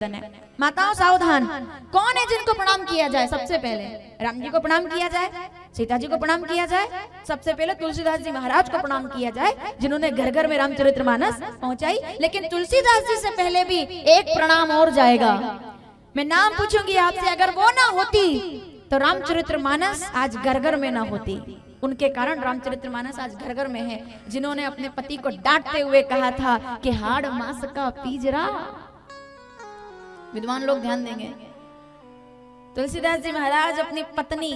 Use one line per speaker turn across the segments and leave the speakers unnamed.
है। माताओं सावधान, कौन है जिनको प्रणाम किया जाए? सबसे पहले राम जी को प्रणाम किया जाए, सीता जी को प्रणाम किया जाए, सबसे पहले तुलसीदास जी महाराज को प्रणाम किया जाए जिन्होंने घर घर में रामचरितमानस पहुंचाई। लेकिन तुलसीदास जी से पहले भी एक प्रणाम और जाएगा। मैं नाम पूछूंगी आपसे, अगर वो ना होती तो रामचरितमानस आज घर घर में ना होती। उनके कारण रामचरितमानस आज घर घर में है। जिन्होंने अपने पति को डांटते हुए कहा था कि हाड़ मास का पीजरा। विद्वान लोग ध्यान देंगे, तुलसीदास जी महाराज अपनी पत्नी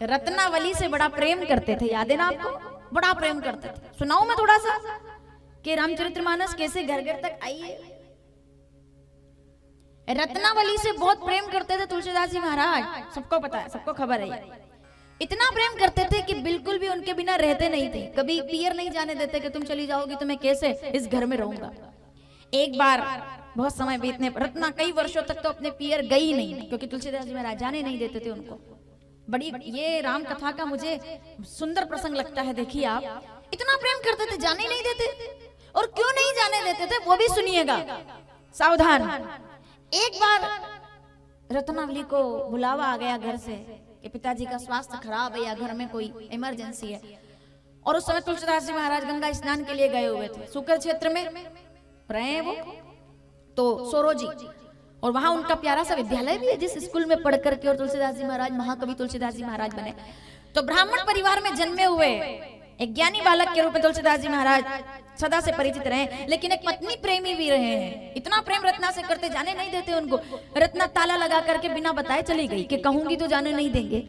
रत्नावली से बड़ा प्रेम करते थे। याद है ना आपको? बड़ा प्रेम करते थे। सुनाऊं मैं थोड़ा सा कि रामचरितमानस कैसे घर घर तक आई है। रत्नावली से बहुत प्रेम करते थे तुलसीदास जी महाराज, सबको पता है, सबको खबर है। इतना प्रेम करते थे कि बिल्कुल भी उनके बिना रहते नहीं थे। कभी पियर नहीं जाने देते कि तुम चली जाओगी तो मैं कैसे इस घर में रहूंगा। एक बार बहुत समय बीतने पर रत्ना कई वर्षों तक तो अपने पियर गई नहीं, क्योंकि तुलसीदास जी महाराज जाने नहीं देते थे उनको। बड़ी ये राम कथा का मुझे सुंदर प्रसंग लगता है। देखिए आप, इतना प्रेम करते थे, जाने नहीं देते। और क्यों नहीं जाने देते थे वो भी सुनिएगा, सावधान। एक बार रत्नावली को बुलावा आ गया घर से कि पिताजी का स्वास्थ्य खराब है या घर में कोई इमरजेंसी है। और उस समय तुलसीदास जी महाराज गंगा स्नान के लिए गए हुए थे। सुकर क्षेत्र में रहे वो तो सोरोजी, और वहां उनका प्यारा सा विद्यालय भी है जिस स्कूल में पढ़ करके और तुलसीदास जी महाराज महाकवि तुलसीदास जी महाराज बने। तो ब्राह्मण परिवार में जन्मे हुए एक ज्ञानी बालक के रूप में तुलसीदास जी महाराज सदा से परिचित रहे। लेकिन एक पत्नी प्रेमी भी रहे हैं। इतना प्रेम रत्ना से करते, जाने नहीं देते उनको। रत्ना ताला लगा करके बिना बताए चली गई कि कहूंगी तो जाने नहीं देंगे,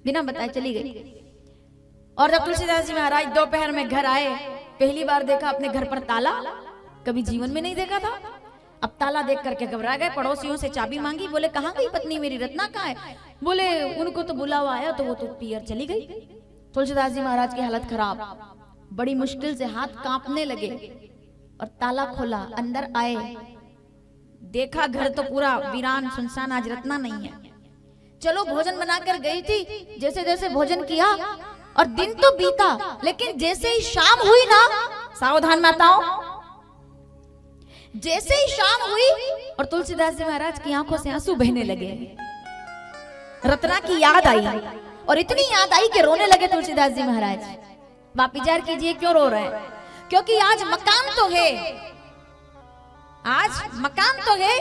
बिना बताए चली गई। और जब तुलसीदास जी महाराज दोपहर में घर आए, पहली बार देखा अपने घर पर ताला, कभी जीवन में नहीं देखा था। अब ताला देख करके घबरा गए, पड़ोसियों से चाबी मांगी। बोले कहाँ गई पत्नी मेरी, रत्ना कहाँ है? बोले उनको तो बुलावा आया तो वो तो पियर चली गई। तुलसीदास जी महाराज की हालत खराब, बड़ी मुश्किल से हाथ कांपने लगे और ताला खोला, अंदर आए, देखा घर तो पूरा वीरान सुनसान, आज रत्ना नहीं है। चलो भोजन बनाकर गई थी, जैसे जैसे भोजन किया और दिन तो बीता, लेकिन जैसे ही शाम हुई ना, सावधान माताओं, जैसे ही शाम हुई और तुलसीदास जी महाराज की आंखों से आंसू बहने लगे। रत्ना की याद आई और इतनी याद आई कि रोने लगे तुलसीदास जी महाराज। आप विचार कीजिए क्यों रो रहे हैं? क्योंकि आज मकान तो है, आज मकान तो है,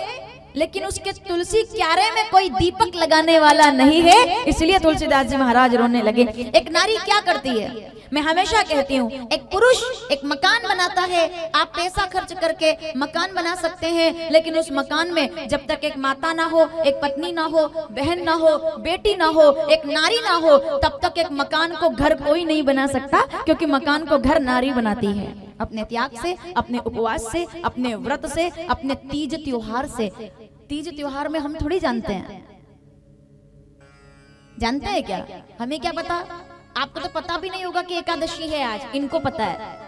लेकिन उसके तुलसी क्यारे में कोई दीपक लगाने वाला नहीं है, इसलिए तुलसीदास जी महाराज रोने लगे। एक नारी क्या करती है? मैं हमेशा कहती हूँ, एक पुरुष एक मकान बनाता है, आप पैसा खर्च करके मकान बना सकते हैं, लेकिन उस मकान में जब तक एक माता ना हो, एक पत्नी ना हो, बहन ना हो, बेटी ना हो, एक नारी ना हो, तब तक एक मकान को घर कोई नहीं बना सकता। क्योंकि मकान को घर नारी बनाती है, अपने त्याग से, अपने उपवास से, अपने व्रत से, अपने तीज त्योहार से। तीज त्योहार में हम थोड़ी जानते हैं, जानते हैं क्या? हमें क्या पता? आपको तो पता भी नहीं होगा कि एकादशी है आज, इनको पता है।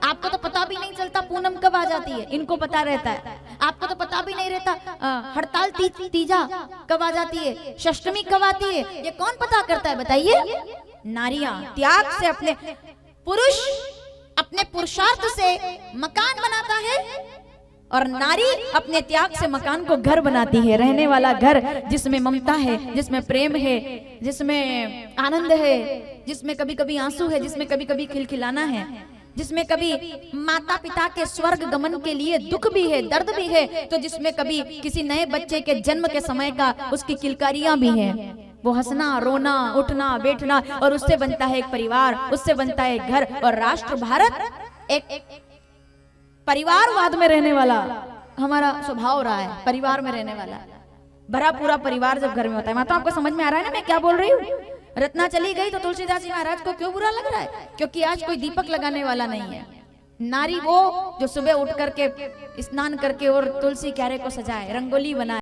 आपको तो पता भी नहीं चलता पूनम कब आ जाती है, इनको पता रहता है। आपको तो पता भी नहीं रहता हड़ताल तीजा कब आ जाती है, षष्टमी कब आती है, ये कौन पता करता है बताइए? नारियां त्याग से, अपने पुरुष अपने पुरुषार्थ से मकान बनाता है और नारी अपने त्याग से मकान को घर बनाती है। रहने वाला घर जिसमें ममता है, जिसमें प्रेम है, जिसमें आनंद है, जिसमें कभी कभी आंसू है, जिसमें कभी कभी खिलखिलाना है, जिसमें कभी माता पिता के स्वर्ग गमन के लिए दुख भी है, दर्द भी है, तो जिसमें कभी किसी नए बच्चे के जन्म के समय का उसकी किलकारियां भी है। वो हंसना, रोना, उठना, बैठना, और उससे बनता है एक परिवार, उससे बनता है एक घर। और राष्ट्र भारत एक परिवारवाद में रहने वाला हमारा स्वभाव रहा है, परिवार में रहने वाला। भरा पूरा परिवार जब घर में होता है। माता आपको समझ में आ रहा है ना मैं क्या बोल रही हूँ? रत्ना चली गई तो तुलसीदास जी महाराज को क्यों बुरा लग रहा है? क्योंकि आज कोई दीपक लगाने वाला नहीं है। नारी वो जो सुबह उठ करके स्नान करके और तुलसी क्यारे को सजाए, रंगोली बनाए।